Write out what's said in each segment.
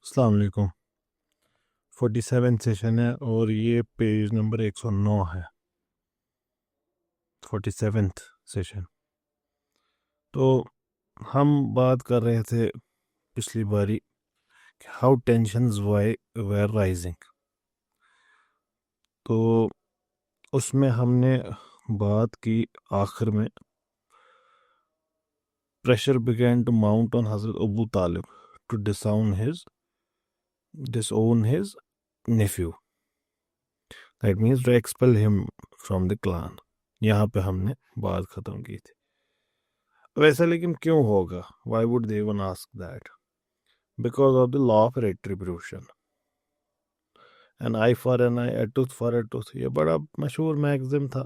अस्सलाम वालेकुम। 47 सेशन है और ये पेज नंबर 109 है। 47th session. तो हम बात कर रहे थे पिछली बारी हाउ टेंशन्स वर राइजिंग। तो उसमें हमने बात की आखिर में pressure began to mount on Hazrat Abu Talib to disown his nephew, that means to expel him from the clan। यहाँ पे हमने बात ख़त्म की थी। वैसा लेकिन क्यों होगा? Why would they even ask that? Because of the law of retribution। an eye for an eye, a tooth for a tooth, ये बड़ा मशहूर मैगज़िम था।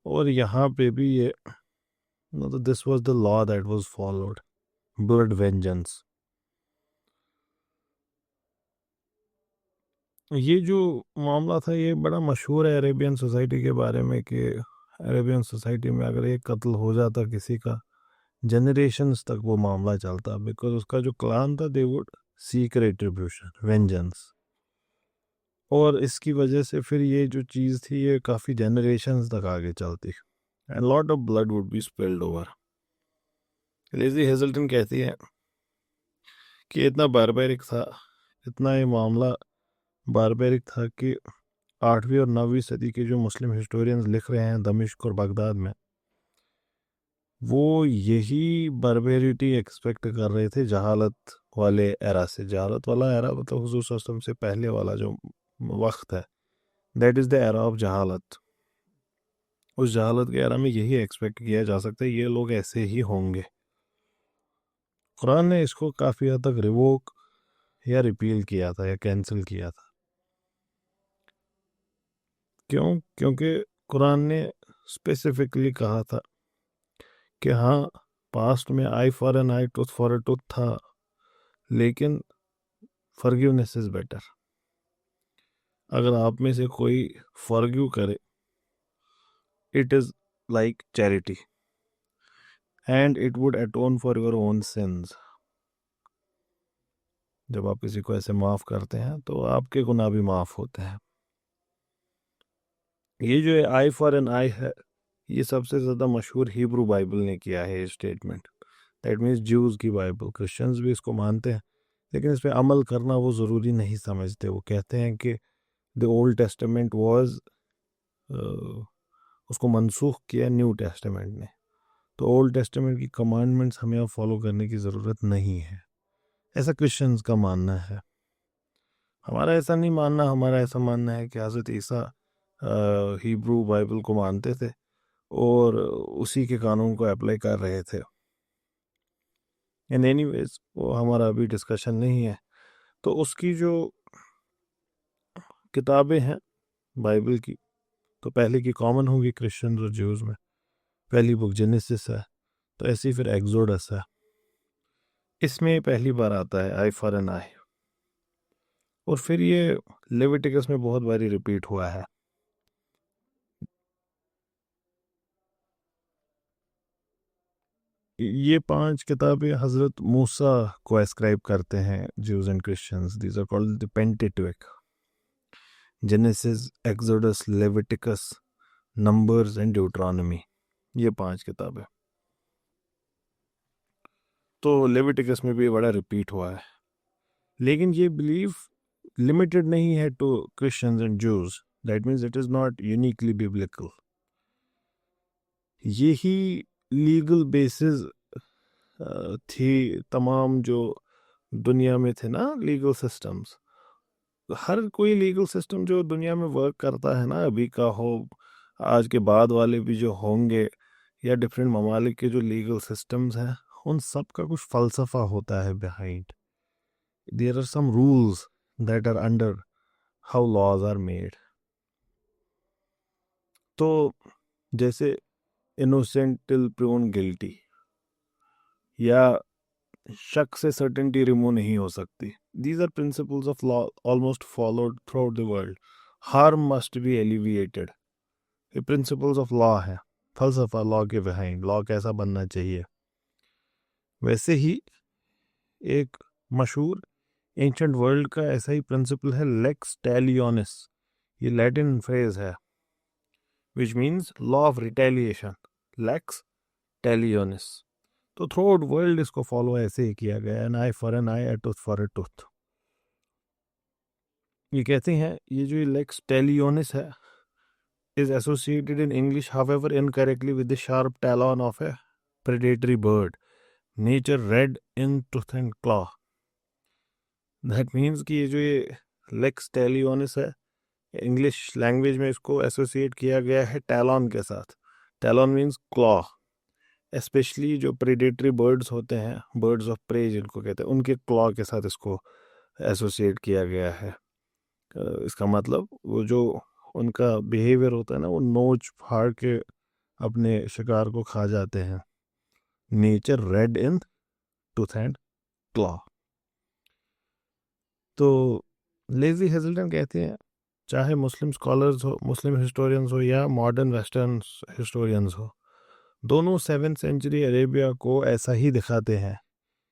और यहाँ पे भी ये this was the law that was followed। blood vengeance। ये जो मामला था ये बड़ा मशहूर है अरेबियन सोसाइटी के बारे में कि अरेबियन सोसाइटी में अगर एक कत्ल हो जाता किसी का, जनरेशन्स तक वो मामला चलता, बिकॉज उसका जो क्लान था दे वुड सीक रेट्रिब्यूशन, वेंजेंस। और इसकी वजह से फिर ये जो चीज़ थी ये काफ़ी जनरेशन्स तक आगे चलती and lot of blood would be spilled over. Lesley Hazleton कहती है कि इतना बारबेरिक था, इतना ये मामला बारबेरिक था कि 8वीं और 9वीं सदी के जो मुस्लिम हिस्टोरियंस लिख रहे हैं दमिश्क और बगदाद में, वो यही बारबेरिटी एक्सपेक्ट कर रहे थे जहालत वाले एरा से। जहालत वाला एरा मतलब हुजूर सल्लल्लाहु अलैहि वसल्लम से पहले वाला जो वक्त है, that is the era of जहालत। उस जहालत के एरा में यही एक्सपेक्ट किया जा सकता है, ये लोग ऐसे ही होंगे। कुरान ने इसको काफ़ी हद तक रिवोक या रिपील किया था या कैंसिल किया था। क्यों? क्योंकि कुरान ने स्पेसिफिकली कहा था कि हाँ, पास्ट में eye for an eye, tooth for a tooth था, लेकिन फॉरगिवनेस इज़ बेटर। अगर आप में से कोई फॉरगिव करे, it is like charity and it would अटोन for your own since. जब आप किसी को ऐसे माफ़ करते हैं तो आपके गुनाह भी माफ़ होते हैं। ये जो आई फॉर एन आई है, ये सबसे ज़्यादा मशहूर हिब्रू बाइबल ने किया है ये स्टेटमेंट। दैट मीन्स ज्यूज़ की बाइबल। क्रिश्चियंस भी इसको मानते हैं, लेकिन इस पर अमल करना वो ज़रूरी नहीं समझते। वो कहते हैं कि द ओल्ड टेस्टामेंट वाज, उसको मनसूख किया न्यू टेस्टामेंट ने, तो ओल्ड टेस्टामेंट की कमांडमेंट्स हमें अब फॉलो करने की ज़रूरत नहीं है। ऐसा क्रिश्चियंस का मानना है। हमारा ऐसा नहीं मानना। हमारा ऐसा मानना है कि हज़रत ईसा हिब्रू बाइबल को मानते थे और उसी के कानून को अप्लाई कर रहे थे। एंड एनीवेज वो हमारा अभी डिस्कशन नहीं है। तो उसकी जो किताबें हैं बाइबल की, तो पहले की कॉमन होगी क्रिश्चियंस और ज्यूज़ में। पहली बुक जेनेसिस है, तो ऐसी फिर एक्सोडस है। इसमें पहली बार आता है आई फॉर एन आई, और फिर ये लेविटिकस में बहुत बारी रिपीट हुआ है। ये 5 किताबें हज़रत मूसा को एस्क्राइब करते हैं Jews and Christians. These are called the Pentateuch. Genesis, Exodus, Leviticus, Numbers and Deuteronomy, ये 5 किताबें। तो लेविटिकस में भी बड़ा रिपीट हुआ है, लेकिन ये बिलीव लिमिटेड नहीं है to Christians and Jews. That means it is not uniquely biblical. यही लीगल बेसिस थी तमाम जो दुनिया में थे ना लीगल सिस्टम्स। हर कोई लीगल सिस्टम जो दुनिया में वर्क करता है ना, अभी का हो, आज के बाद वाले भी जो होंगे, या डिफरेंट ममालिक के जो लीगल सिस्टम्स हैं, उन सब का कुछ फ़लसफ़ा होता है behind. There are some rules that are under how laws are made. तो जैसे इनोसेंट टिल प्रूवन गिल्टी, या शक से सर्टेनिटी रिमूव नहीं हो सकती। These are principles of law almost followed throughout the world. Harm must be alleviated, ये principles of law है। फलसफा लॉ के बिहाइंड, लॉ कैसा बनना चाहिए। वैसे ही एक मशहूर एंशंट वर्ल्ड का ऐसा ही प्रिंसिपल है, लेक्स टैलियोनिस, ये लैटिन फ्रेज है which means law of retaliation, lex talionis. तो थ्रू आउट वर्ल्ड इसको फॉलो ऐसे ही किया गया, an eye for an eye, a tooth for a tooth. ये कहते हैं ये जो लेक्स टैलियोनिस है is associated in English, however incorrectly, with the sharp talon of a predatory bird, nature red in tooth and claw. That means कि ये जो ये lex talionis है, इंग्लिश लैंग्वेज में इसको एसोसिएट किया गया है टैलॉन के साथ। टैलॉन मीन्स क्लॉ। स्पेशली जो प्रेडेटरी बर्ड्स होते हैं, बर्ड्स ऑफ प्रे जिनको कहते हैं, उनके क्लॉ के साथ इसको एसोसिएट किया गया है। इसका मतलब वो जो उनका बिहेवियर होता है ना, वो नोच फाड़ के अपने शिकार को खा जाते हैं। Nature red in tooth and claw. तो लेजी हेजल्टन कहते हैं चाहे मुस्लिम स्कॉलर्स हो, मुस्लिम हिस्टोरियंस हो या मॉडर्न वेस्टर्न हिस्टोरियंस हो, दोनों 7th सेंचुरी अरेबिया को ऐसा ही दिखाते हैं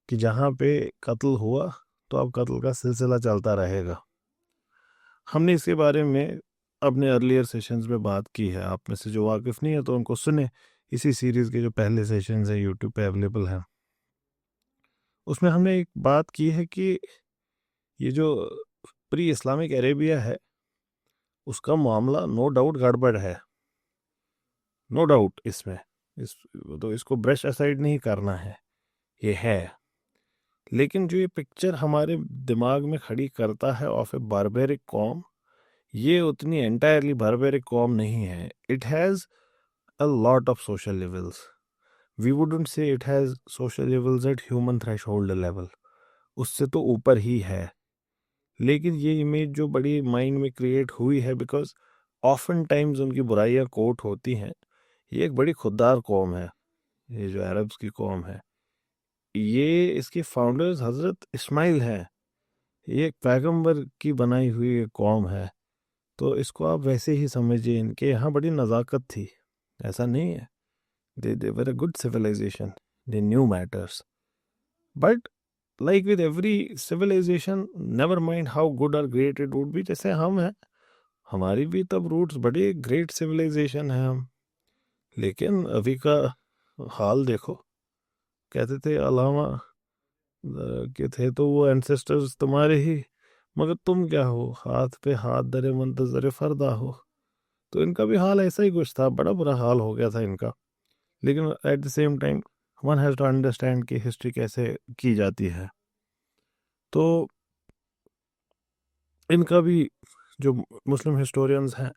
कि जहाँ पे कत्ल हुआ तो अब कत्ल का सिलसिला चलता रहेगा। हमने इसके बारे में अपने अर्लियर सेशंस में बात की है, आप में से जो वाकिफ़ नहीं है तो उनको सुने। इसी सीरीज़ के जो पहले सेशंस हैं यूट्यूब पे अवेलेबल हैं, उसमें हमने एक बात की है कि ये जो प्री इस्लामिक अरेबिया है उसका मामला नो डाउट गड़बड़ है, नो डाउट। इसमें तो इसको ब्रश असाइड नहीं करना है, ये है। लेकिन जो ये पिक्चर हमारे दिमाग में खड़ी करता है ऑफ ए बारबेरिक कॉम, ये उतनी एंटायरली बारबेरिक कॉम नहीं है। It has a lot of social levels. We wouldn't say it has social levels at human threshold level. उससे तो ऊपर ही है। लेकिन ये इमेज जो बड़ी माइंड में क्रिएट हुई है बिकॉज ऑफन टाइम्स उनकी बुराइयां कोट होती हैं। ये एक बड़ी खुददार कौम है, ये जो अरब्स की कौम है। ये इसके फाउंडर्स हज़रत इस्माइल हैं, ये एक पैगंबर की बनाई हुई एक कौम है। तो इसको आप वैसे ही समझिए, इनके यहाँ बड़ी नज़ाकत थी, ऐसा नहीं है। They were a good civilization. They knew matters. But like with every civilization, never mind how good or great it would be, जैसे हम हैं, हमारी भी तब रूट्स बड़ी ग्रेट सिविलाइजेशन है हम। लेकिन अभी का हाल देखो, कहते थे अलामा के थे तो वो एंसेस्टर्स तुम्हारे ही, मगर तुम क्या हो, हाथ पे हाथ धरे मुंतजर फरदा हो। तो इनका भी हाल ऐसा ही कुछ था, बड़ा बुरा हाल हो गया था इनका। लेकिन at the same time one has to understand कि हिस्ट्री कैसे की जाती है। तो इनका भी जो मुस्लिम हिस्टोरियंस हैं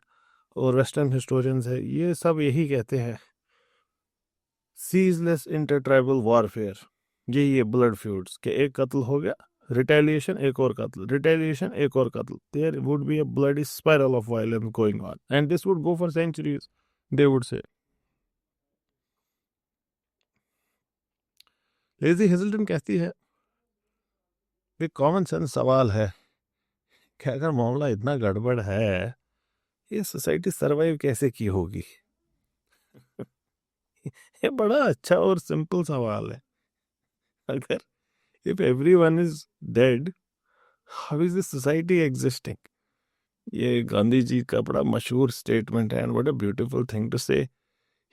और वेस्टर्न हिस्टोरियंस हैं, ये सब यही कहते हैं, सीजलेस इंटर ट्राइबल वॉरफेयर, यही है ब्लड फ्यूड्स के एक कत्ल हो गया, रिटेलिएशन एक और कत्ल, रिटेलिएशन एक और कत्ल, there would be a bloody spiral of violence going on and this would go for centuries, they would say. Lesley Hazleton कहती है एक कॉमन सेंस सवाल है कि अगर मामला इतना गड़बड़ है, ये सोसाइटी सरवाइव कैसे की होगी। ये बड़ा अच्छा और सिंपल सवाल है। अगर if everyone is dead, how is this society existing. ये गांधी जी का बड़ा मशहूर स्टेटमेंट है, and what a beautiful thing to say.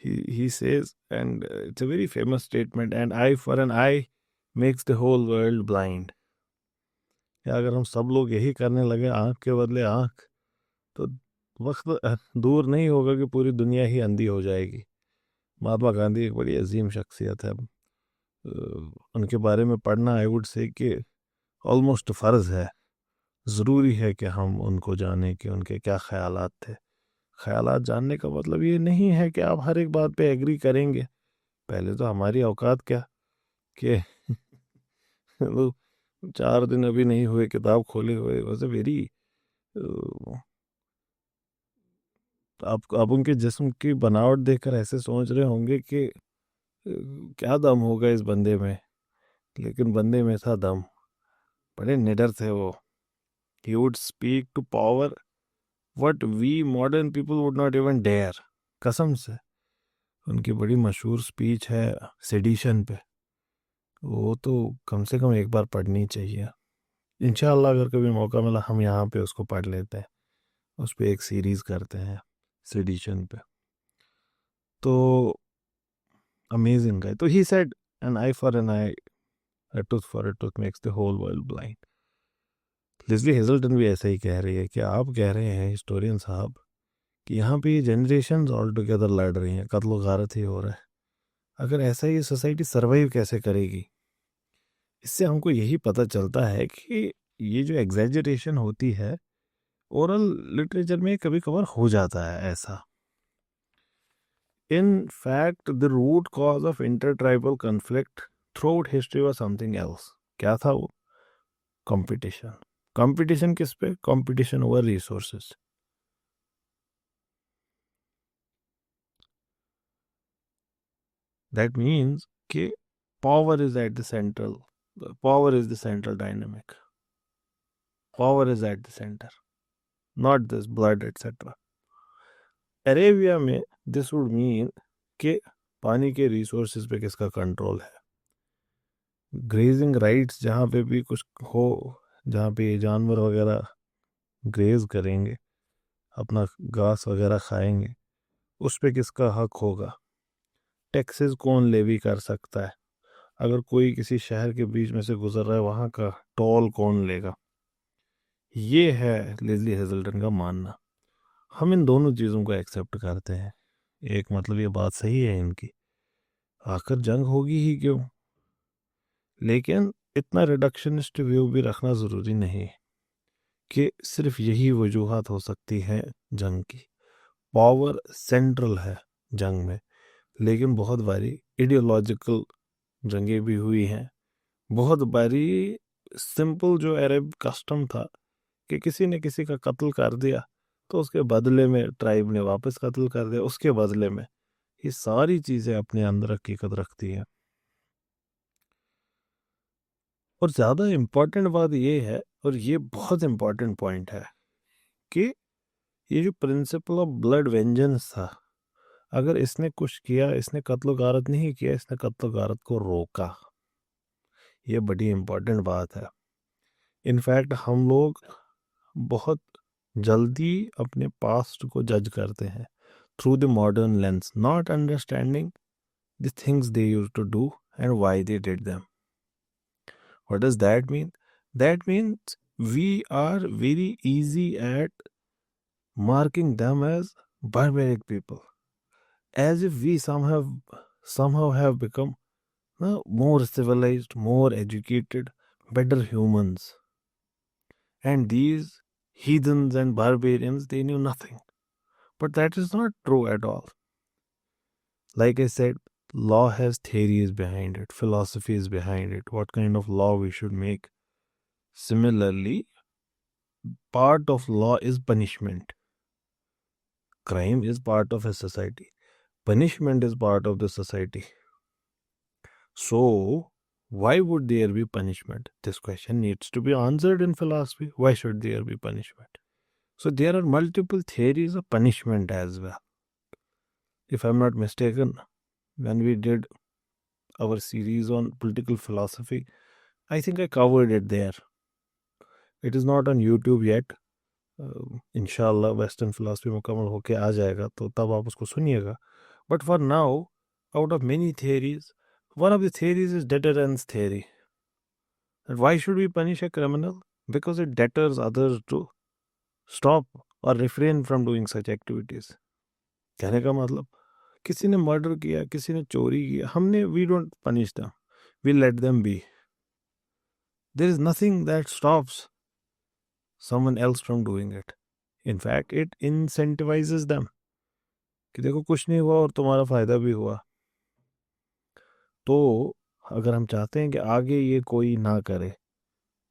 he says, and it's a very famous statement, and eye for an eye makes the whole world blind. या अगर हम सब लोग यही करने लगे, आंख के बदले आंख, तो वक्त दूर नहीं होगा कि पूरी दुनिया ही अंधी हो जाएगी। महात्मा गांधी एक बड़ी अजीम शख्सियत है, उनके बारे में पढ़ना आई वुड से कि ऑलमोस्ट फ़र्ज़ है, ज़रूरी है कि हम उनको जानें कि उनके क्या ख्यालात थे। ख्यालात जानने का मतलब ये नहीं है कि आप हर एक बात पे एग्री करेंगे। पहले तो हमारी औकात क्या कि वो 4 दिन अभी नहीं हुए किताब खोले हुए, वॉज अ वेरी, आप उनके जिस्म की बनावट देखकर ऐसे सोच रहे होंगे कि क्या दम होगा इस बंदे में। लेकिन बंदे में था दम, बड़े निडर थे वो। He would speak to power what we modern people would not even dare. कसम से उनकी बड़ी मशहूर स्पीच है सेडिशन पे, वो तो कम से कम एक बार पढ़नी चाहिए। इंशाल्लाह अगर कभी मौका मिला हम यहाँ पे उसको पढ़ लेते हैं, उस पर एक सीरीज करते हैं सेडिशन पे। तो अमेजिंग है। तो he said an eye for an eye, a tooth for a tooth makes the whole world blind। लिजली हेजल्टन भी ऐसा ही कह रही है कि आप कह रहे हैं हिस्टोरियन साहब कि यहाँ पे जनरेशन ऑल टुगेदर लड़ रही हैं, कत्ल गारत ही हो रहा है। अगर ऐसा ही सोसाइटी सर्वाइव कैसे करेगी? इससे हमको यही पता चलता है कि ये जो एग्जैजरेशन होती है ओरल लिटरेचर में कभी कभार हो जाता है ऐसा। In fact the root cause of intertribal conflict throughout history was something else. क्या था वो? कंपटीशन। कंपटीशन किस पे? Competition over resources. That means कि power is at the central, power is the central dynamic, power is at the center, not this blood etcetera. Arabia में this would mean कि पानी के रिसोर्सेज पे किसका control है। ग्रेजिंग राइट्स जहाँ पे भी कुछ हो, जहाँ पे ये जानवर वगैरह ग्रेज करेंगे, अपना घास वगैरह खाएंगे, उस पे किसका हक होगा। टैक्सेस कौन लेवी कर सकता है? अगर कोई किसी शहर के बीच में से गुजर रहा है, वहाँ का टोल कौन लेगा? ये है लेज़ली हेजल्टन का मानना। हम इन दोनों चीज़ों को एक्सेप्ट करते हैं। एक मतलब ये बात सही है इनकी, आखिर जंग होगी ही क्यों। लेकिन इतना रिडक्शनिस्ट व्यू भी रखना ज़रूरी नहीं कि सिर्फ यही वजूहात हो सकती हैं जंग की। पावर सेंट्रल है जंग में, लेकिन बहुत बारी इडियोलॉजिकल जंगें भी हुई हैं। बहुत बारी सिंपल जो अरब कस्टम था कि किसी ने किसी का कत्ल कर दिया तो उसके बदले में ट्राइब ने वापस कत्ल कर दिया उसके बदले में। ये सारी चीज़ें अपने अंदर हकीकत रखती हैं। और ज़्यादा इम्पॉर्टेंट बात ये है, और ये बहुत इम्पॉर्टेंट पॉइंट है, कि ये जो प्रिंसिपल ऑफ ब्लड वेंजेंस था, अगर इसने कुछ किया, इसने कत्ल गारत नहीं किया, इसने कत्ल गारत को रोका। ये बड़ी इम्पॉर्टेंट बात है। इनफैक्ट हम लोग बहुत जल्दी अपने पास्ट को जज करते हैं through the modern lens, not understanding the things they used to do and why they did them. What does that mean? That means we are very easy at marking them as barbaric people, as if we somehow have become more civilized, more educated, better humans. And these heathens and barbarians, they knew nothing. But that is not true at all. Like I said, law has theories behind it, philosophy is behind it, what kind of law we should make. Similarly, part of law is punishment. Crime is part of a society. Punishment is part of the society. So, why would there be punishment? This question needs to be answered in philosophy. Why should there be punishment? So, there are multiple theories of punishment as well. If I'm not mistaken, when we did our series on political philosophy, I think I covered it there. It is not on YouTube yet. इंशाल्लाह western philosophy मुकम्मल होके आ जाएगा तो तब आप उसको सुनिएगा। But for now, out of many theories, one of the theories is deterrence theory. And why should we punish a criminal? Because it deters others to stop or refrain from doing such activities. कहने का मतलब, किसी ने murder किया, किसी ने चोरी किया, हमने we don't punish them, we let them be. There is nothing that stops someone else from doing it. In fact, it incentivizes them कि देखो कुछ नहीं हुआ और तुम्हारा फायदा भी हुआ। तो अगर हम चाहते हैं कि आगे ये कोई ना करे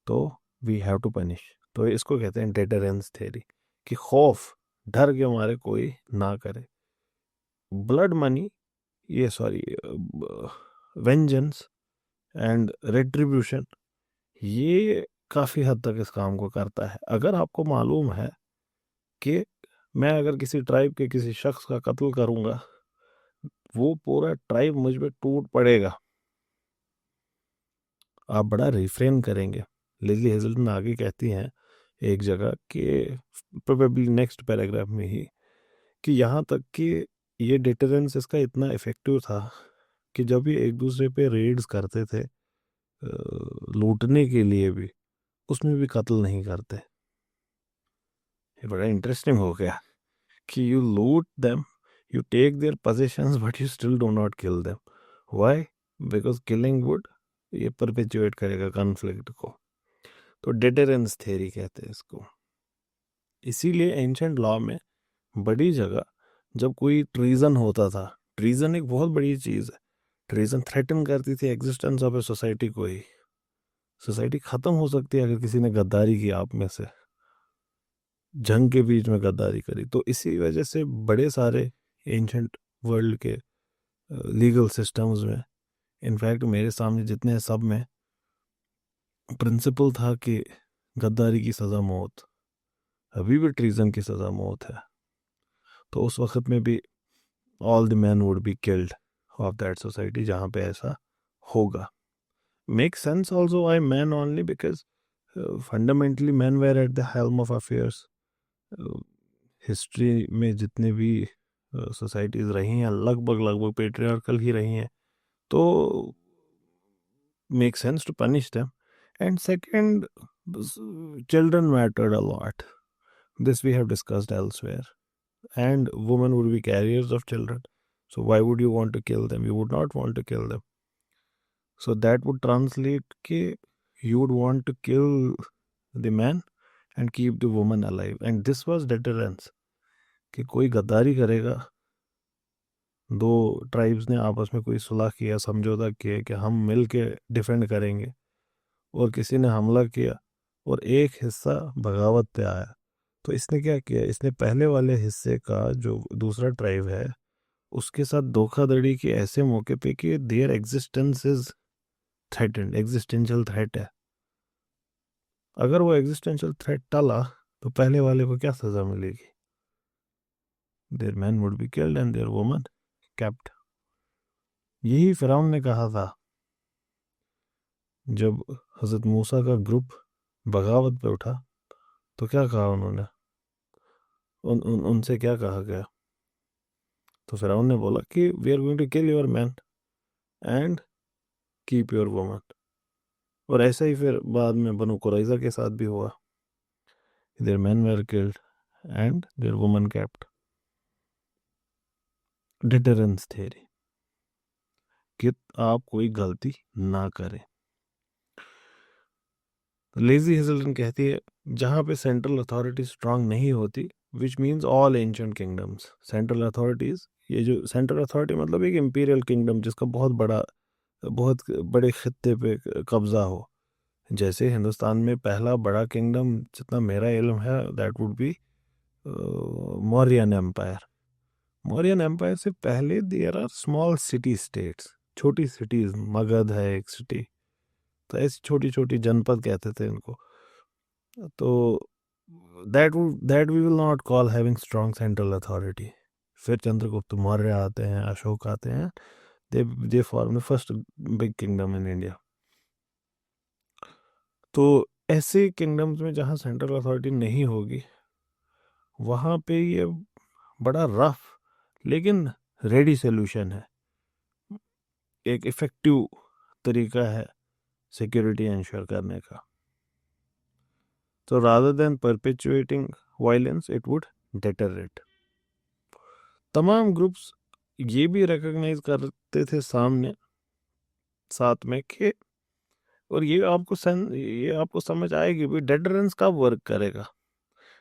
तो वी हैव टू पनिश। तो इसको कहते हैं डेटरेंस थ्योरी, कि खौफ, डर के मारे कोई ना करे। ब्लड मनी, ये सॉरी, वेंजेंस एंड रेट्रीब्यूशन, ये काफ़ी हद तक इस काम को करता है। अगर आपको मालूम है कि मैं अगर किसी ट्राइब के किसी शख्स का कत्ल करूंगा, वो पूरा ट्राइब मुझ पे टूट पड़ेगा, आप बड़ा रिफ्रेन करेंगे। लेज़ली हेजल्टन आगे कहती हैं एक जगह कि प्रोबेबली नेक्स्ट पैराग्राफ में ही, कि यहाँ तक कि ये डिटरेंस इसका इतना इफेक्टिव था कि जब ये एक दूसरे पे रेड्स करते थे लूटने के लिए भी, उसमें भी कत्ल नहीं करते। ये बड़ा इंटरेस्टिंग हो गया कि you loot them, you take their positions, but you still do not kill them. Why? Because killing would ये परपेचुएट करेगा कॉन्फ्लिक्ट को। तो डिटरेंस थ्योरी कहते हैं इसको। इसीलिए एंशंट लॉ में बड़ी जगह जब कोई ट्रीजन होता था, ट्रीजन एक बहुत बड़ी चीज़ है, ट्रीजन थ्रेटन करती थी एग्जिस्टेंस ऑफ ए सोसाइटी को ही। सोसाइटी खत्म हो सकती है अगर किसी ने गद्दारी की, आप में से जंग के बीच में गद्दारी करी। तो इसी वजह से बड़े सारे एंशंट वर्ल्ड के लीगल सिस्टम्स में, इनफैक्ट मेरे सामने जितने हैं सब में प्रिंसिपल था कि गद्दारी की सज़ा मौत, अभी भी ट्रीजन की सज़ा मौत है। तो उस वक्त में भी all the man would be killed off that society जहाँ पे ऐसा होगा। Make sense also why man only, because fundamentally man were at the helm of affairs. History में जितने भी सोसाइटीज़ रही हैं लगभग लगभग पेट्रियार्कल ही रही हैं, तो make sense to punish them. And second, children mattered a lot. This we have discussed elsewhere. And women would be carriers of children. So why would you want to kill them? You would not want to kill them. So that would translate कि you would want to kill the man and keep the woman alive. And this was deterrence. कि कोई गद्दारी करेगा, दो tribes ने आपस में कोई सुलह किया, समझौता किया कि हम मिल के डिफेंड करेंगे, और किसी ने हमला किया और एक हिस्सा बगावत पे आया, तो इसने क्या किया, इसने पहले वाले हिस्से का जो दूसरा ट्राइब है उसके साथ धोखाधड़ी की ऐसे मौके पे कि there existence is threatened, existential threat है। अगर वो एग्जिस्टेंशियल थ्रेट टला तो पहले वाले को क्या सजा मिलेगी? Their man would be killed and their woman kept. यही फिरौन ने कहा था जब हजरत मूसा का ग्रुप बगावत पे उठा, तो क्या कहा उन्होंने, उनसे क्या कहा गया? तो फिरौन ने बोला कि we are going to kill your man and keep your woman. और ऐसा ही फिर बाद में बनु कुरैज़ा के साथ भी हुआ, their man were killed and their woman kept. Deterrence theory कि आप कोई गलती ना करें। लेज़ी हेजल्टन कहती है जहाँ पे सेंट्रल अथॉरिटी स्ट्रांग नहीं होती, which means all ancient kingdoms, central authorities, ये जो सेंट्रल अथॉरिटी मतलब एक इम्पीरियल किंगडम जिसका बहुत बड़े खित्ते पे कब्जा हो। जैसे हिंदुस्तान में पहला बड़ा किंगडम जितना मेरा इल्म है that would be Mauryan empire. Mauryan empire से पहले there are small city states, छोटी सिटीज, मगध है एक सिटी, तो ऐसी छोटी छोटी जनपद कहते थे इनको। तो that we will not call having strong central authority. फिर चंद्रगुप्त मौर्य आते हैं, अशोक आते हैं, they form the first big kingdom in India. तो ऐसे किंगडम्स में जहाँ सेंट्रल अथॉरिटी नहीं होगी वहाँ पे ये बड़ा रफ लेकिन रेडी सोल्यूशन है, एक इफेक्टिव तरीका है सिक्योरिटी इंश्योर करने का। तो rather than perpetuating violence it would debtor it. तमाम ग्रुप्स ये भी रिकॉग्नाइज करते थे साथ में कि, और ये आपको समझ आएगी भी, डेटरेंस कब वर्क करेगा।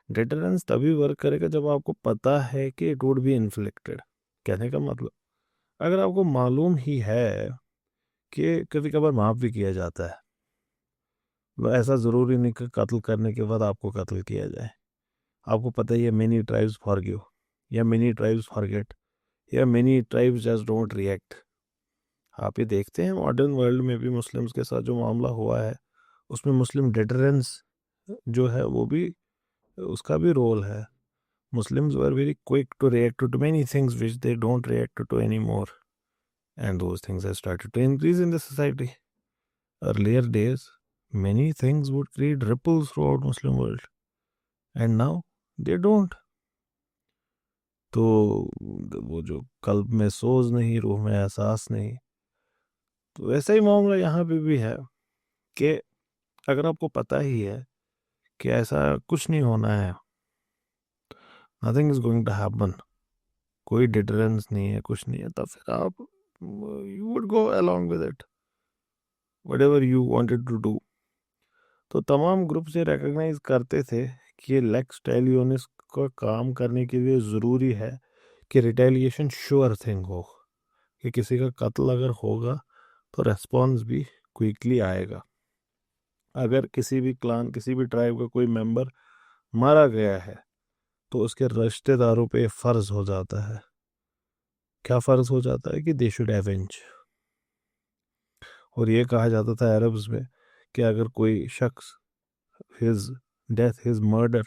डेटरेंस तभी वर्क करेगा जब आपको पता है कि इट वुड बी इन्फ्लिक्टेड। कहने का मतलब, अगर आपको मालूम ही है कि कभी कभार माफ़ भी किया जाता है, ऐसा ज़रूरी नहीं कि कत्ल करने के बाद आपको कत्ल किया जाए। आपको पता ही है मेनी ट्राइब्स फॉरगिव या मेनी ट्राइब्स फॉरगेट या many tribes just don't react. आप ये देखते हैं मॉडर्न वर्ल्ड में भी मुस्लिम्स के साथ जो मामला हुआ है उसमें मुस्लिम डेटरेंस जो है वो भी, उसका भी रोल है। Muslims were very quick to react to many things which they don't react to anymore, and those things have started to increase in the society. Earlier days many things would create ripples throughout Muslim world, and now they don't. तो वो जो कल्ब में सोज नहीं, रूह में एहसास नहीं, तो वैसा ही मामला यहाँ पे भी है कि अगर आपको पता ही है कि ऐसा कुछ नहीं होना है, nothing is going to happen, कोई डिटरेंस नहीं है, कुछ नहीं है, तब फिर आप you would go along with it whatever you wanted to do. तो तमाम ग्रुप से रिकॉग्नाइज करते थे कि ये लेक्स टैलियोनिस का काम करने के लिए ज़रूरी है कि रिटेलिएशन श्योर थिंग हो, कि किसी का कत्ल अगर होगा तो रेस्पॉन्स भी क्विकली आएगा। अगर किसी भी क्लान, किसी भी ट्राइब का कोई मेंबर मारा गया है तो उसके रिश्तेदारों पे फ़र्ज हो जाता है, क्या फ़र्ज हो जाता है कि दे शुड एवेंज। और ये कहा जाता था अरब्स में कि अगर कोई शख्स, his death, his murder,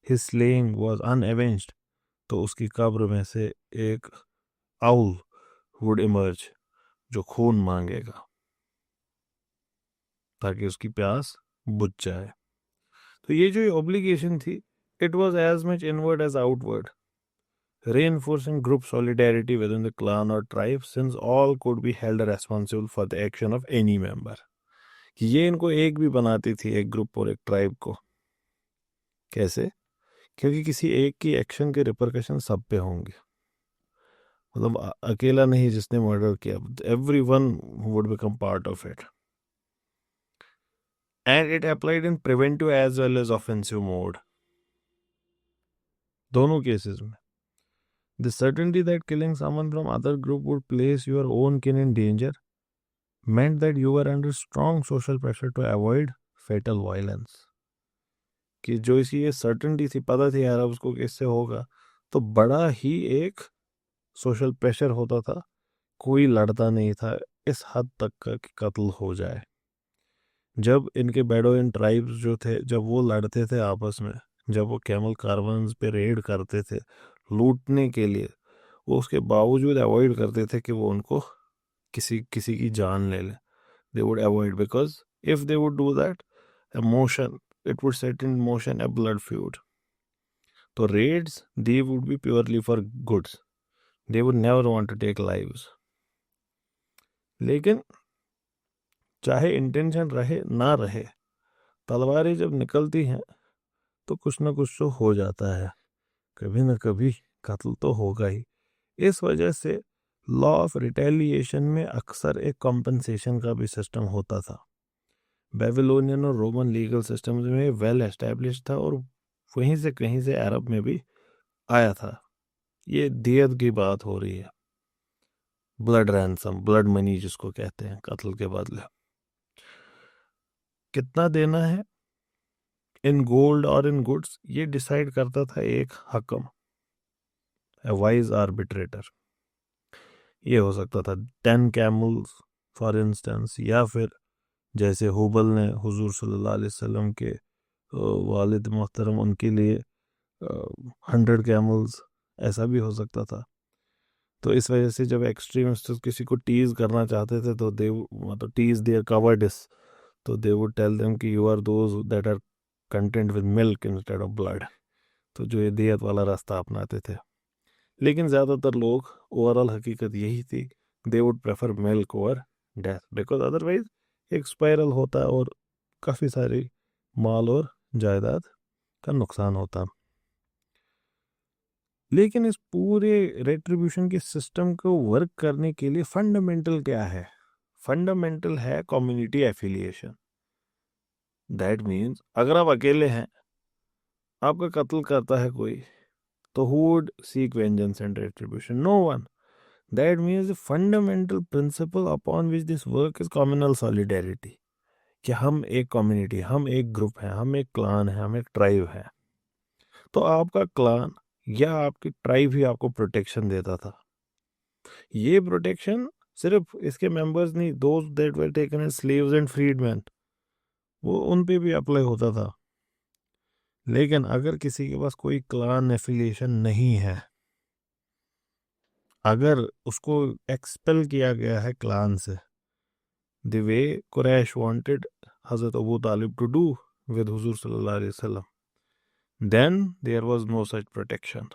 his slaying was unavenged, तो उसकी कब्र में से एक आउल would emerge जो खून मांगेगा ताकि उसकी प्यास बुझ जाए। तो ये जो ऑब्लिगेशन थी, it was as much inward as outward, reinforcing group solidarity within the clan or tribe, since all could be held responsible for the action of any member। कि ये इनको एक भी बनाती थी, एक ग्रुप और एक ट्राइब को। कैसे? क्योंकि किसी एक की एक्शन के रिपरकशन सब पे होंगे, मतलब अकेला नहीं जिसने मर्डर किया, everyone would become part of it, and it applied in preventive as well as offensive mode, दोनों केसेस में। The certainty that killing someone from other group would place your own kin in danger meant that you were under strong social pressure to avoid fatal violence। कि जो इसी ये certainty थी, पता थी यार उसको कि इससे होगा, तो बड़ा ही एक सोशल प्रेशर होता था, कोई लड़ता नहीं था इस हद तक का कि कत्ल हो जाए। जब इनके बेडोइन ट्राइब्स जो थे, जब वो लड़ते थे आपस में, जब वो कैमल कारवंस पे रेड करते थे लूटने के लिए, वो उसके बावजूद अवॉइड करते थे कि वो उनको किसी किसी की जान ले ले। They would avoid because if they would do that, emotion, it would set in motion a blood feud। तो raids, they would be purely for goods, they would never want to take lives। लेकिन चाहे intention रहे ना रहे, तलवारें जब निकलती हैं तो कुछ ना कुछ तो हो जाता है, कभी ना कभी कत्ल तो होगा ही। इस वजह से लॉ ऑफ रिटेलिएशन में अक्सर एक कॉम्पनसेशन का भी सिस्टम होता था। बेबीलोनियन और रोमन लीगल सिस्टम्स में वेल एस्टेब्लिश था और वहीं से कहीं से अरब में भी आया था। ये दियत की बात हो रही है, ब्लड रैंसम, ब्लड मनी जिसको कहते हैं, कत्ल के बदले कितना देना है इन गोल्ड और इन गुड्स, ये डिसाइड करता था एक हकम, ए वाइज आर्बिट्रेटर। ये हो सकता था 10 कैमल्स फॉर इंस्टेंस, या फिर जैसे हुबल ने हुजूर सल्लल्लाहु अलैहि वसल्लम के वालिद मोहतरम, उनके लिए 100 कैमल्स, ऐसा भी हो सकता था। तो इस वजह से जब एक्सट्रीमिस्ट किसी को टीज करना चाहते थे तो दे, मतलब टीज देयर कवर्डिस, तो दे वुड टेल देम कि you are those that are content with milk instead of blood. तो जो ये दियत वाला रास्ता अपनाते थे, लेकिन ज़्यादातर लोग, ओवरऑल हकीकत यही थी, they would prefer milk over death, because otherwise एक स्पाइरल होता और काफ़ी सारी माल और जायदाद का नुकसान होता। लेकिन इस पूरे रेट्रीब्यूशन के सिस्टम को वर्क करने के लिए फंडामेंटल क्या है? फंडामेंटल है कम्युनिटी एफिलिएशन। दैट मीन्स अगर आप अकेले हैं, आपका कत्ल करता है कोई, तो who would seek vengeance and retribution? No one। That means the fundamental principle upon which this work is communal solidarity, कि हम एक कम्युनिटी, हम एक ग्रुप हैं, हम एक क्लान है, हम एक ट्राइब है। तो आपका क्लान या आपकी ट्राइब ही आपको प्रोटेक्शन देता था। ये प्रोटेक्शन सिर्फ इसके मेंबर्स नहीं, those that were taken as slaves and freedman, वो उन पे भी अप्लाई होता था। लेकिन अगर किसी के पास कोई क्लान एफिलिएशन नहीं है, अगर उसको एक्सपेल किया गया है क्लान से, the way Quraysh wanted Hazrat Abu Talib to do with Huzur sallallahu alaihi wasallam, then there was no such protection.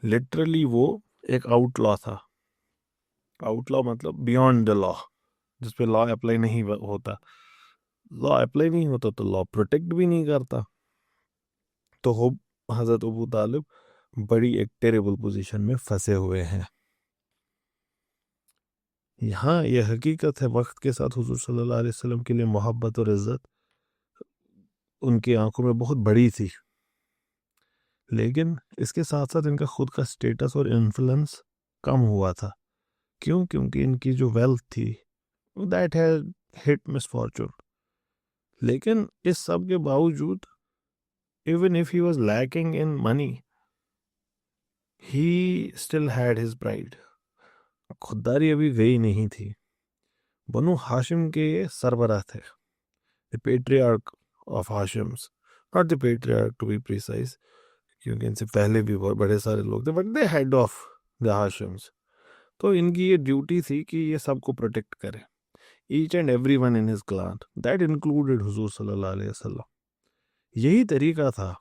Literally वो एक outlaw था. Outlaw मतलब beyond the law, जिस पे लॉ अप्लाई नहीं होता. लॉ अप्लाई नहीं होता तो लॉ प्रोटेक्ट भी नहीं करता. तो हजरत अबू तालिब बड़ी एक टेरेबल पोजीशन में फंसे हुए हैं. यहाँ यह हकीकत है, वक्त के साथ हुजूर सल्लल्लाहु अलैहि वसल्लम के लिए मोहब्बत और इज़्ज़त उनकी आंखों में बहुत बड़ी थी, लेकिन इसके साथ साथ इनका खुद का स्टेटस और इन्फ्लुएंस कम हुआ था. क्यों? क्योंकि इनकी जो वेल्थ थी दैट हैड हिट मिसफॉर्चून. लेकिन इस सब के बावजूद, even if he was lacking in money, he still had his pride. खुददारी अभी गई नहीं थी. बनु हाशिम के ये सरबराह थे, the patriarch of Hashims, not the patriarch to be precise, क्योंकि इनसे पहले भी बहुत बड़े सारे लोग थे, but the head of the Hashims. तो इनकी ये ड्यूटी थी कि ये सबको प्रोटेक्ट करे, each and every one in his clan, that included हुजूर सल्लल्लाहु अलैहि वसल्लम. यही तरीका था,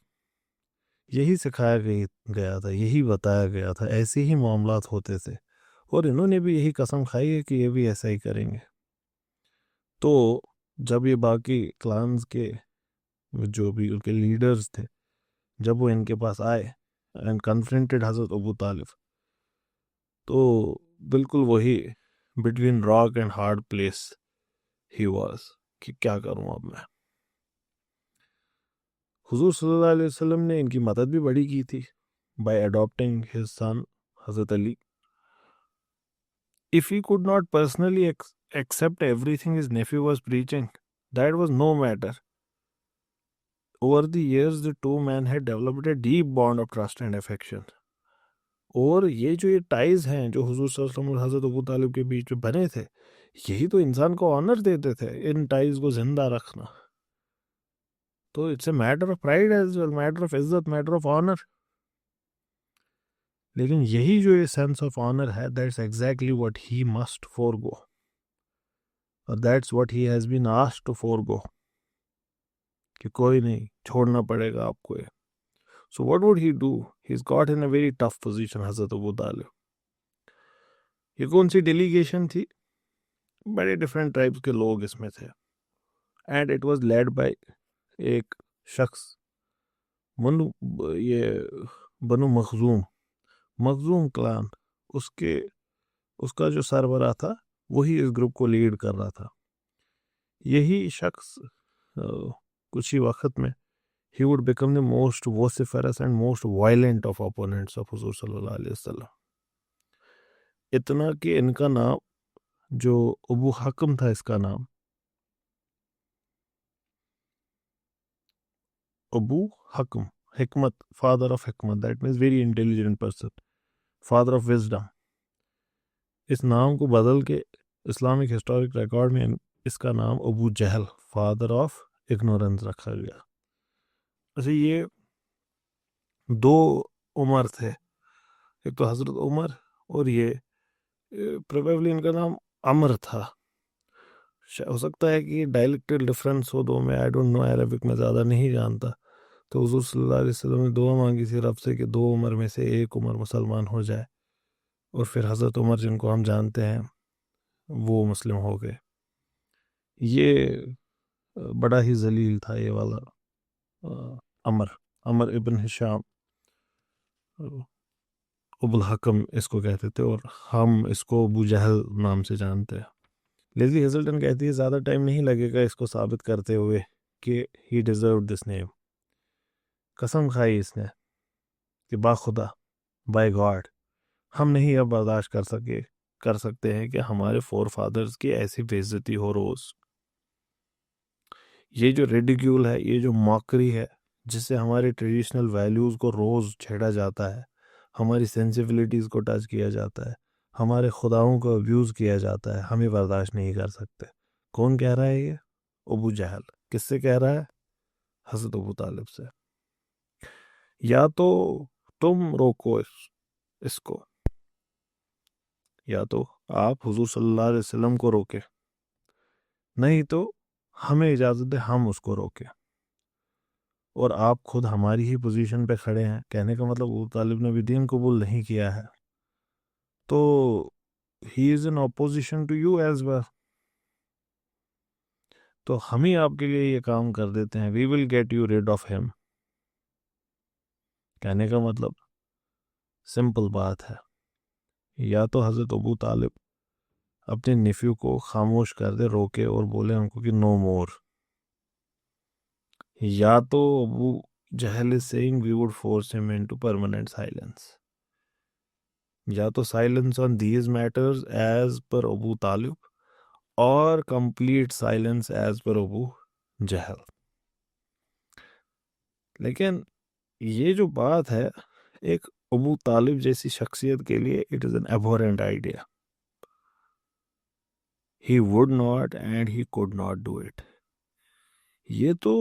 यही सिखाया गया था, यही बताया गया था, ऐसे ही मामलात होते थे, और इन्होंने भी यही कसम खाई है कि ये भी ऐसा ही करेंगे. तो जब ये बाकी क्लान्स के जो भी उनके लीडर्स थे, जब वो इनके पास आए एंड कन्फ्रंटेड हजरत अबू तालिब, तो बिल्कुल वही between rock and hard place he was कि क्या करूं अब मैं. हुजूर सल्लल्लाहु अलैहि वसल्लम ने इनकी मदद भी बड़ी की थी bye adopting his son Hazrat Ali. If he could not personally accept everything his nephew was preaching, that was no matter. Over the years, the two men had developed a deep bond of trust and affection. और ये जो ये ties हैं जो हुजूर सल्लल्लाहु अलैहि वसल्लम और हज़रत अबू तालिब के बीच में बने थे, यही तो इंसान को ऑनर देते थे, इन टाइज को जिंदा रखना. तो it's a matter of pride as well, matter of इज्जत, मैटर ऑफ ऑनर. लेकिन यही जो ये सेंस ऑफ ऑनर है, that's exactly what he must forgo, और that's what he has been asked to forgo, कि कोई नहीं, छोड़ना पड़ेगा आपको ये. So what would he do? He is got in a very tough position हजरत अबू तालिब. ये कौन सी डेलीगेशन थी? बड़े डिफरेंट टाइप्स के लोग इसमें थे, and it was led by एक शख्स, मनु ये बनु मखजूम क्लान, उसका जो सरबराह था वही इस ग्रुप को लीड कर रहा था. यही शख्स कुछ ही वक्त में he would become the most vociferous and most violent of opponents of हुजूर सल्लल्लाहु अलैहि वसल्लम. इतना कि इनका नाम, जो अबू हकम था, इसका नाम अबू हकम, हिकमत, फादर ऑफ हिकमत, that means very intelligent person, father of wisdom. इस नाम को बदल के इस्लामिक हिस्टोरिक रिकॉर्ड में इसका नाम अबू जहल, फादर ऑफ इग्नोरेंस, रखा गया. अच्छा, ये दो उमर थे, एक तो हजरत उमर और ये प्रोबेबली इनका नाम अमर था. हो सकता है कि डायलेक्टल डिफरेंस हो दो में, आई डोंट नो, अरबिक में ज़्यादा नहीं जानता. तो हुजूर सल्लल्लाहु अलैहि वसल्लम ने दुआ मांगी थी रब से कि दो उमर में से एक उमर मुसलमान हो जाए, और फिर हज़रत उमर जिनको हम जानते हैं वो मुस्लिम हो गए. ये बड़ा ही जलील था ये वाला अमर इब्न हिशाम, अबुल हकम इसको कहते थे, और हम इसको अबू जहल नाम से जानते हैं. लेज़ी हेजल्टन कहती है ज़्यादा टाइम नहीं लगेगा इसको साबित करते हुए कि ही डिज़र्व दिस नेम. कसम खाई इसने कि बाखुदा, बाय गॉड, हम नहीं अब बर्दाश्त कर सकते हैं कि हमारे फोर फादर्स की ऐसी बेइज्जती हो रोज़. ये जो रिडिक्यूल है, ये जो मॉकरी है, जिससे हमारे ट्रेडिशनल वैल्यूज़ को रोज़ छेड़ा जाता है, हमारी सेंसिबिलिटीज़ को टच किया जाता है, हमारे खुदाओं को अब्यूज़ किया जाता है, हमें बर्दाश्त नहीं कर सकते. कौन कह रहा है ये? अबू जहल. किससे कह रहा है? हज़रत अबू तालिब से. या तो तुम रोको इसको, या तो आप हुजूर सल्लल्लाहु अलैहि वसल्लम को रोके. नहीं तो हमें इजाज़त दे, हम उसको रोकें। और आप खुद हमारी ही पोजीशन पे खड़े हैं, कहने का मतलब अबू तालिब ने भी दीन कबूल नहीं किया है, तो he is in opposition to you as well. तो हम ही आपके लिए ये काम कर देते हैं, we will get you rid of him. कहने का मतलब सिंपल बात है, या तो हज़रत अबू तालिब अपने नेफ्यू को खामोश कर दे, रोके और बोले उनको कि नो मोर, या तो Abu Jahl is saying we would force him into permanent silence, या तो silence on these matters as per Abu तालिब, और complete silence as per Abu जहल। लेकिन ये जो बात है, एक अबू तालिब जैसी शख्सियत के लिए it is an abhorrent idea. He would not and he could not do it. ये तो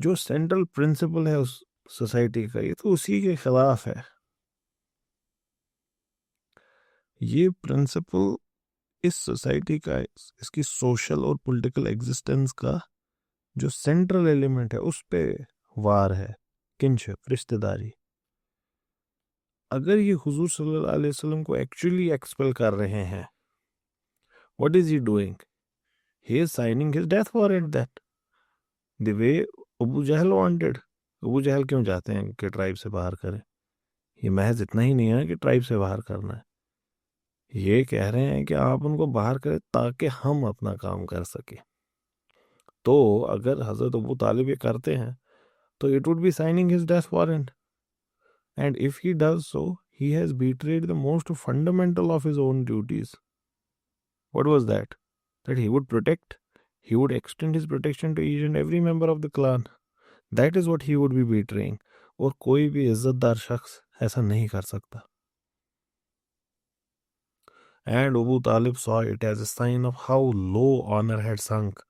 जो सेंट्रल प्रिंसिपल है उस सोसाइटी का, ये तो उसी के खिलाफ है। ये प्रिंसिपल इस सोसाइटी का, इसकी सोशल और पॉलिटिकल एग्जिस्टेंस का जो सेंट्रल एलिमेंट है उस पे वार है, किनशिप, रिश्तेदारी। अगर ये हुजूर सल्लल्लाहु अलैहि वसल्लम को एक्चुअली एक्सपेल कर रहे हैं, what is he doing? He is signing his death warrant, that the way Abu Jahl wanted. Abu Jahl क्यों चाहते हैं कि ट्राइब से बाहर करें? ये महज इतना ही नहीं है कि ट्राइब से बाहर करना है, ये कह रहे हैं कि आप उनको बाहर करें ताकि हम अपना काम कर सके। तो अगर हजरत अबू तालिब ये करते हैं तो it would be signing his death warrant, and if he does so he has betrayed the most fundamental of his own duties. What was that? That he would protect, he would extend his protection to each and every member of the clan. That is what he would be betraying. और कोई भी इज्जतदार शख्स ऐसा नहीं कर सकता। And Abu Talib saw it as a sign of how low honor had sunk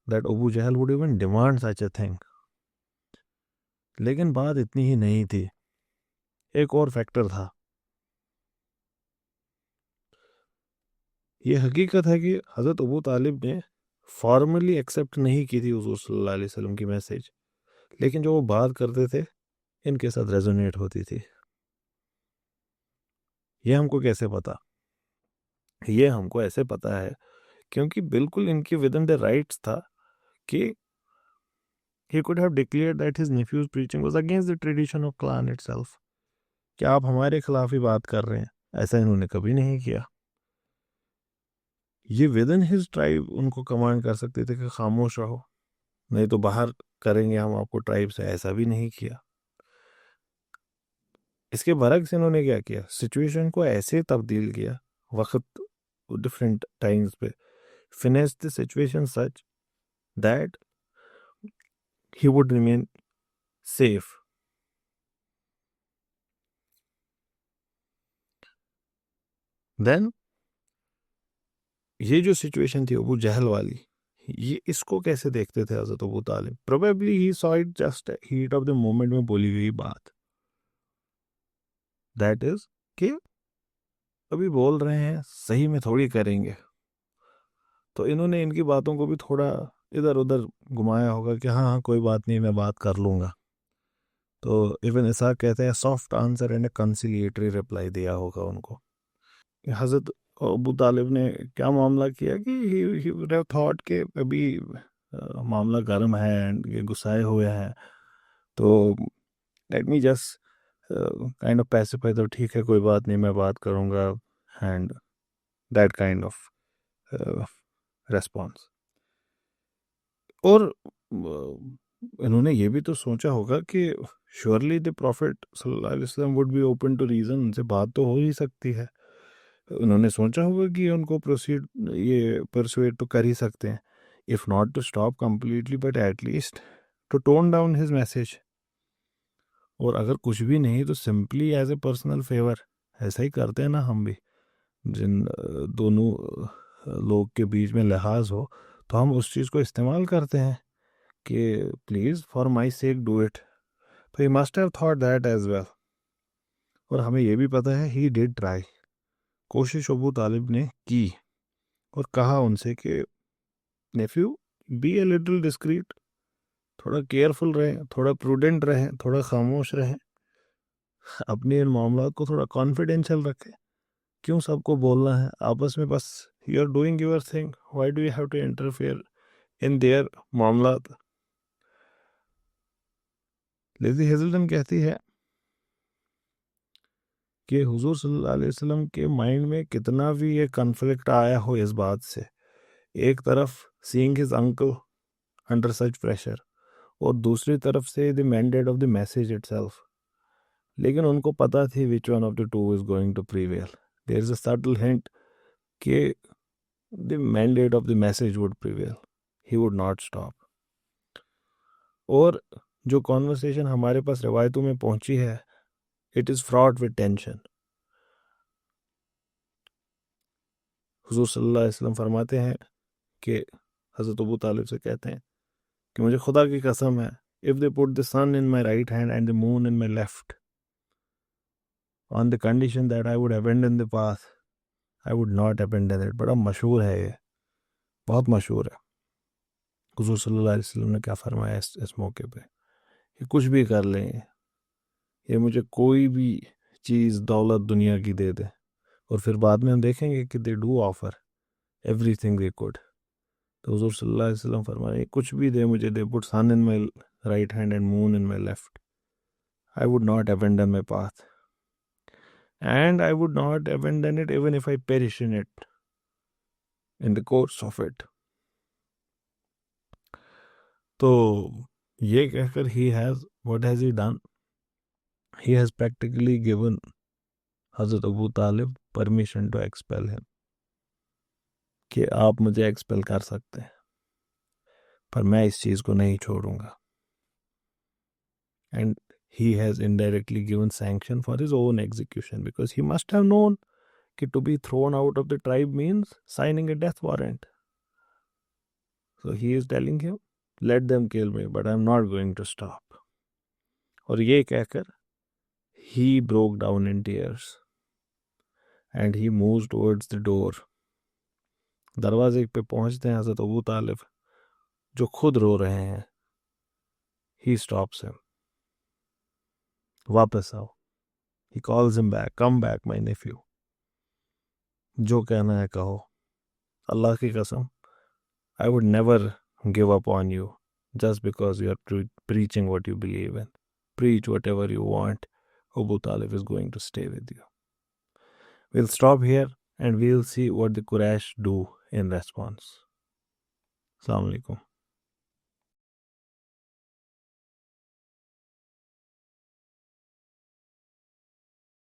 that Abu Jahl would even demand such a thing. लेकिन बात इतनी ही नहीं थी, एक और फैक्टर था। ये हकीकत है कि हज़रत अबू तालिब ने फॉर्मली एक्सेप्ट नहीं की थी हुज़ूर सल्लल्लाहु अलैहि वसल्लम की मैसेज, लेकिन जो वो बात करते थे इनके साथ रेजोनेट होती थी। ये हमको कैसे पता? ये हमको ऐसे पता है क्योंकि बिल्कुल इनके विद इन द राइट्स था कि he could have declared that his nephew's preaching was against the tradition of clan itself. क्या आप हमारे खिलाफ ही बात कर रहे हैं? ऐसा इन्होंने कभी नहीं किया। ये विद इन हिज ट्राइब उनको कमांड कर सकते थे कि खामोश रहो, नहीं तो बाहर करेंगे हम आपको ट्राइब से, ऐसा भी नहीं किया। इसके बरक्स इन्होंने क्या किया, सिचुएशन को ऐसे तब्दील किया, वक्त डिफरेंट टाइम्स पे finesse the situation such that he would remain safe. Then ये जो सिचुएशन थी अबू जहल वाली, ये इसको कैसे देखते थे हज़रत Abu Talib? Probably he saw it just heat of the moment में बोली हुई बात, दैट इज कि अभी बोल रहे हैं, सही में थोड़ी करेंगे। तो इन्होंने इनकी बातों को भी थोड़ा इधर उधर घुमाया होगा कि हाँ हाँ कोई बात नहीं, मैं बात कर लूँगा। तो इवन ऐसा कहते हैं सॉफ्ट आंसर एंड कंसिलिएटरी रिप्लाई दिया होगा उनको। हज़रत अबू तालिब ने क्या मामला किया कि ही वुड हैव थॉट कि अभी मामला गर्म है एंड ये गुस्साए हुए हैं, तो let me just kind of pacify, तो ठीक है कोई बात नहीं, मैं बात करूँगा, and that kind of response. और इन्होंने ये भी तो सोचा होगा कि श्योरली द प्रॉफिट सल्लल्लाहु अलैहि वसल्लम would be open to reason, उनसे बात तो हो ही सकती है। उन्होंने सोचा होगा कि उनको प्रोसीड, ये परसुएट तो कर ही सकते हैं, if not to stop completely but at least to tone down his message. और अगर कुछ भी नहीं तो simply as a personal favour, ऐसा ही करते हैं ना हम भी, जिन दोनों लोग के बीच में लिहाज हो तो हम उस चीज़ को इस्तेमाल करते हैं कि please for my sake do it. तो he must have thought that as well. और हमें ये भी पता है ही डिड ट्राई, कोशिश अबू तालिब ने की और कहा उनसे कि nephew, be a little discreet, थोड़ा केयरफुल रहें, थोड़ा प्रूडेंट रहें, थोड़ा खामोश रहें, अपने इन मामलों को थोड़ा कॉन्फिडेंशियल रखें। क्यों सबको बोलना है आपस में? बस you are doing your thing, why do you have to interfere in their मामला? लेज़ी हेजल्टन कहती है कि हुजूर सल्लल्लाहु अलैहि वसल्लम के माइंड में कितना भी ये कन्फ्लिक्ट आया हो इस बात से, एक तरफ seeing his uncle under such pressure और दूसरी तरफ से the mandate of the message itself, लेकिन उनको पता थी which one of the two is going to prevail. There is a subtle hint कि the mandate of the message would prevail, he would not stop. और जो conversation हमारे पास रिवायतों में पहुंची है, it is fraught with tension. हुजूर सल्लल्लाहु अलैहि वसल्लम फरमाते हैं कि हज़रत अबू तालिब से कहते हैं कि मुझे खुदा की कसम है, if they put the sun in my right hand and the moon in my left on the condition that I would abandon the path, I would not abandon it. बड़ा मशहूर है ये, बहुत मशहूर है। हुजूर सल्लल्लाहु अलैहि वसल्लम ने क्या फरमाया इस मौके पे, कि कुछ भी कर लें, ये मुझे कोई भी चीज़ दौलत दुनिया की दे दे, और फिर बाद में हम देखेंगे कि they do offer everything they could. तो हुजूर सल्लल्लाहु अलैहि वसल्लम फरमाए, कुछ भी दे मुझे, they put sun in my right hand and moon in my left, I would not abandon my path and I would not abandon it even if I perish in it in the course of it. तो ये कहकर he has, what has he done, he has practically given हज़रत Abu Talib permission to expel him, कि आप मुझे expel कर सकते हैं पर मैं इस चीज़ को नहीं छोड़ूंगा। And he has indirectly given sanction for his own execution, because he must have known that to be thrown out of the tribe means signing a death warrant. So he is telling him, let them kill me, but I'm not going to stop. और ये कहकर he broke down in tears and he moves towards the door. दरवाजे पे पहुंचते हैं हज़रत Abu तालिब, जो खुद रो रहे हैं। He stops him. वापस आओ। He calls him back. Come back, my nephew. जो कहना है कहो। अल्लाह की कसम, I would never give up on you just because you are preaching what you believe in. Preach whatever you want. Abu Talib is going to stay with you. We'll stop here and we'll see what the Quraysh do in response. Assalamu alaikum.